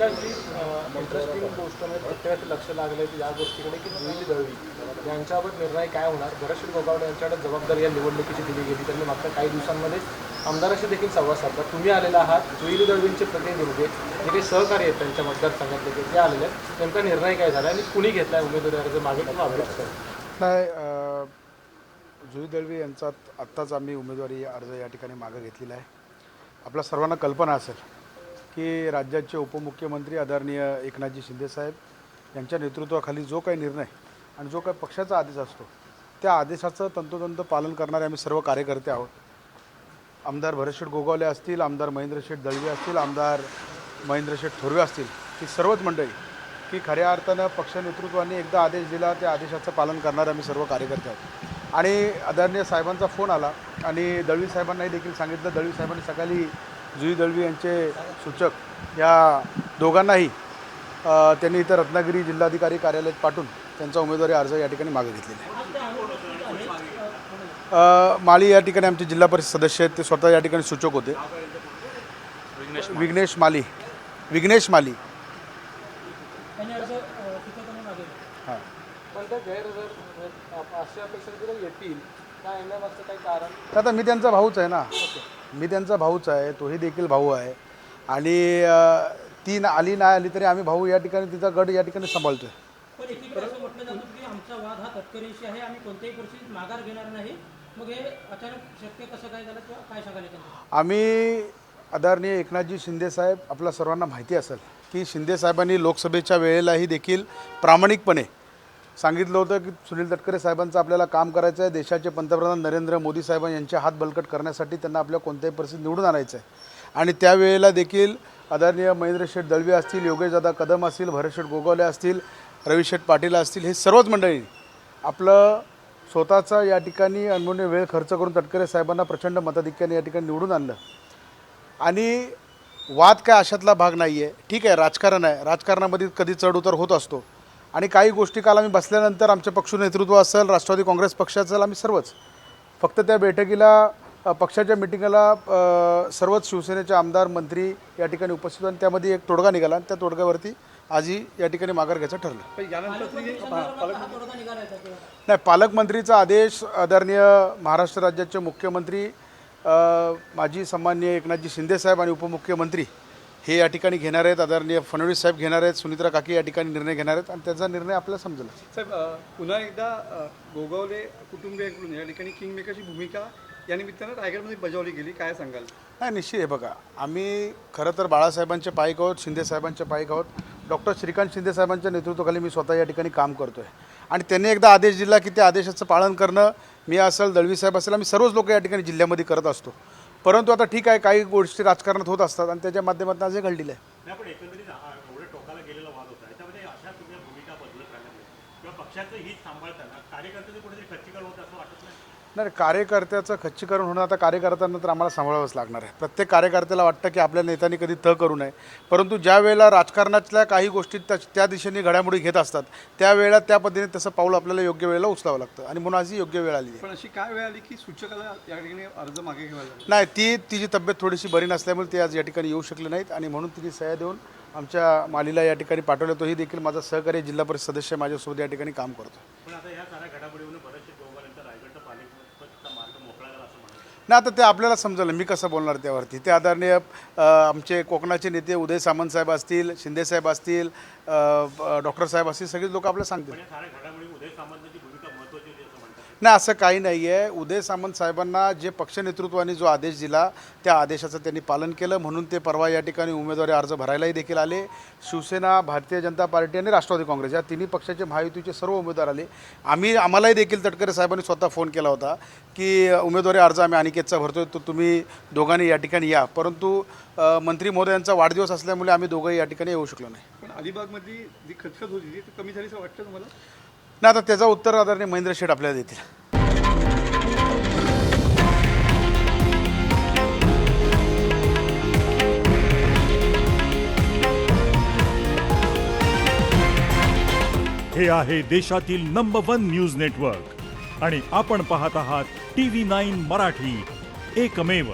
प्रकारची इंटरेस्टिंग गोष्ट म्हणजे प्रत्येकाचं लक्ष लागलं आहे या गोष्टीकडे की जुईली दळवी यांच्यावर निर्णय काय होणार. भरतशेठ गोगावले यांच्याकडे जबाबदारी या निवडणुकीची दिली गेली. त्यांनी मागच्या काही दिवसांमध्ये आमदाराशी देखील संवाद साधला. तुम्ही आलेला आहात, जुईली दळवींचे प्रतिनिधी जे काही सहकारी आहेत त्यांच्या मतदारसंघातले ते आलेले आहेत, नेमका निर्णय काय झाला आणि कुणी घेतला आहे उमेदवारी अर्ज मागे किंवा अभ्यास नाही, जुई दळवी यांचा आत्ताच आम्ही उमेदवारी अर्ज या ठिकाणी मागे घेतलेला आहे. आपल्या सर्वांना कल्पना असेल की राज्याचे उपमुख्यमंत्री आदरणीय एकनाथजी शिंदेसाहेब यांच्या नेतृत्वाखाली जो काही निर्णय आणि जो काही पक्षाचा आदेश असतो त्या आदेशाचं तंतोतंत पालन करणारे आम्ही सर्व कार्यकर्ते आहोत. आमदार भरतशेठ गोगावले असतील, आमदार महेंद्रशेठ दळवी असतील, आमदार महेंद्रशेठ थोरवे असतील, ही सर्वच मंडळी की खऱ्या अर्थानं पक्ष नेतृत्वाने एकदा आदेश दिला त्या आदेशाचं पालन करणारे आम्ही सर्व कार्यकर्ते आहोत. आणि आदरणीय साहेबांचा फोन आला आणि दळवी साहेबांनाही देखील सांगितलं. दळवी साहेबांनी सकाळी जुई दळवी यांचे सूचक या दोघांनाही त्यांनी इथं रत्नागिरी जिल्हाधिकारी कार्यालयात पाठवून त्यांचा उमेदवारी अर्ज या ठिकाणी मागे घेतलेला आहे. माळी या ठिकाणी आमचे जिल्हा परिषद सदस्य आहेत, ते स्वतः या ठिकाणी सूचक होते. विघ्नेश माली हां. आता मी त्यांचा भाऊच आहे ना, मी त्यांचा भाऊच आहे, तोही देखील भाऊ आहे. आणि ती आली नाही आली तरी आम्ही भाऊ या ठिकाणी तिचा गड या ठिकाणी सांभाळतोय. पण एकीकडे असं म्हटलं जातं की आमचा वाद हा तत्करीशी आहे, आम्ही कोणत्याही परिस्थितीत माघार घेणार नाही. मग हे अचानक शक्य कसं काय झालं किंवा काय सांगायला त्यांना? आम्ही आदरणीय एकनाथजी शिंदेसाहेब, आपल्या सर्वांना माहिती असेल की शिंदेसाहेबांनी लोकसभेच्या वेळेलाही देखील प्रामाणिकपणे सांगितलं होतं की सुनील तटकरे साहेबांचं आपल्याला काम करायचं आहे. देशाचे पंतप्रधान नरेंद्र मोदी साहेब यांचे हात बळकट करण्यासाठी त्यांना आपल्या कोणत्याही परिस्थितीत निवडून आणायचं आहे. आणि त्यावेळेला देखील आदरणीय महेंद्रशेठ दळवी असतील, योगेशदादा कदम असतील, भरतशेठ गोगावले असतील, रविशेठ पाटील असतील, हे सर्वच मंडळी आपलं स्वतःचा या ठिकाणी अनमोल वेळ खर्च करून तटकरे साहेबांना प्रचंड मताधिक्याने या ठिकाणी निवडून आणलं. आणि वाद काय अशातला भाग नाही आहे. ठीक आहे, राजकारण आहे, राजकारणामध्ये कधी चढउतार होत असतो. आणि काही गोष्टी काल आम्ही बसल्यानंतर आमचे पक्ष नेतृत्व असेल, राष्ट्रवादी काँग्रेस पक्ष असेल, आम्ही सर्वच फक्त त्या बैठकीला पक्षाच्या मिटिंगला सर्वच शिवसेनेचे आमदार मंत्री या ठिकाणी उपस्थित होते आणि त्यामध्ये एक तोडगा निघाला आणि त्या तोडग्यावरती आजही या ठिकाणी माघार घ्यायचं ठरलं. नाही, पालकमंत्रीचा आदेश आदरणीय महाराष्ट्र राज्याचे मुख्यमंत्री माजी सन्माननीय एकनाथजी शिंदेसाहेब आणि उपमुख्यमंत्री हे या ठिकाणी घेणार आहेत. आदरणीय फडणवीस साहेब घेणार आहेत, सुनित्रा काकी या ठिकाणी निर्णय घेणार आहेत आणि त्याचा निर्णय आपल्याला समजेल. साहेब, पुन्हा एकदा गोगावले कुटुंबियांकडून या ठिकाणी किंगमेकरची भूमिका या निमित्तानं रायगडमध्ये बजावली गेली, काय सांगाल? नाही, निश्चित आहे. बघा, आम्ही खरं तर बाळासाहेबांचे पाईक आहोत, शिंदेसाहेबांचे पाईक आहोत. डॉक्टर श्रीकांत शिंदेसाहेबांच्या नेतृत्वाखाली मी स्वतः या ठिकाणी काम करतो आहे. आणि त्यांनी एकदा आदेश दिला की त्या आदेशाचं पालन करणं मी असेल, दळवी साहेब असेल, आम्ही सर्वच लोक या ठिकाणी जिल्ह्यामध्ये करत असतो. परंतु आता ठीक आहे, काही गोष्टी राजकारणात होत असतात आणि त्याच्या माध्यमातून आज हे घडलेलं आहे. पण एकंदरीत एवढे टोकाला गेलेला वाद होता, याच्यामध्ये अशा तुम्ही भूमिका बदलत राहिल्या किंवा पक्षाचं हित सांभाळताना कार्यकर्त्याचं कुठेतरी खच्चीकरण होतं असं वाटत नाही? नाही, कार्यकर्त्याचं खच्चीकरण होणं आता कार्यकर्त्यांना तर आम्हाला सांभाळावंच लागणार आहे. प्रत्येक कार्यकर्त्याला वाटतं की आपल्या नेत्यांनी कधी करू नये, परंतु ज्या वेळेला राजकारणातल्या काही गोष्टी त्या दिशेने घडामोडी घेत असतात त्यावेळेला त्या पद्धतीने तसं पाऊल आपल्याला योग्य वेळेला उचलावं लागतं आणि म्हणून आजही योग्य वेळ आली आहे. पण अशी काय वेळ आली की सूचकाला या ठिकाणी अर्ज मागे घ्यायला? नाही, तिची तब्येत थोडीशी बरी नसल्यामुळे ते आज या ठिकाणी येऊ शकले नाहीत आणि म्हणून तिने सह्या देऊन आमच्या मालीला या ठिकाणी पाठवलं. तोही देखील माझा सहकारी जिल्हा परिषद सदस्य माझ्यासोबत या ठिकाणी काम करतो. पण आता या साऱ्या घडामोडीवरून भरतशेठ गोगावलेंचा रायगडचा पालिकेचा मार्ग मोकळा झाला असं म्हणतात. नाही, आता ते आपल्याला समजलं, मी कसं बोलणार त्यावरती. ते आदरणीय आमचे कोकणाचे नेते उदय सामंत साहेब असतील, शिंदेसाहेब असतील, डॉक्टर साहेब असतील, सगळेच लोक आपल्याला सांगतील. पण या साऱ्या घडामोडी उदय सामंतांची भूमिका महत्त्वाची होती असं म्हणतात. नाही, असं काही नाही आहे. उदय सामंत साहेबांना जे पक्ष नेतृत्वाने जो आदेश दिला त्या आदेशाचं त्यांनी पालन केलं, म्हणून ते परवा या ठिकाणी उमेदवारी अर्ज भरायलाही देखील आले. शिवसेना, भारतीय जनता पार्टी आणि राष्ट्रवादी काँग्रेस या तिन्ही पक्षाचे महायुतीचे सर्व उमेदवार आले. आम्हालाही देखील तटकरे साहेबांनी स्वतः फोन केला होता की उमेदवारी अर्ज आम्ही अनिकेतचा भरतोय, तर तुम्ही दोघांनी या ठिकाणी या. परंतु मंत्री महोदयांचा वाढदिवस असल्यामुळे आम्ही दोघंही या ठिकाणी येऊ शकलो नाही. पण अलिबागमधली जी खचखच होती ती कमी झाली असं वाटतं तुम्हाला? नाही, आता त्याचं उत्तर आदरणीय महेंद्र शेठ आपल्याला देतील. हे आहे देशातील नंबर 1 न्यूज नेटवर्क आणि आपण पाहत आहात TV9 मराठी, एकमेव.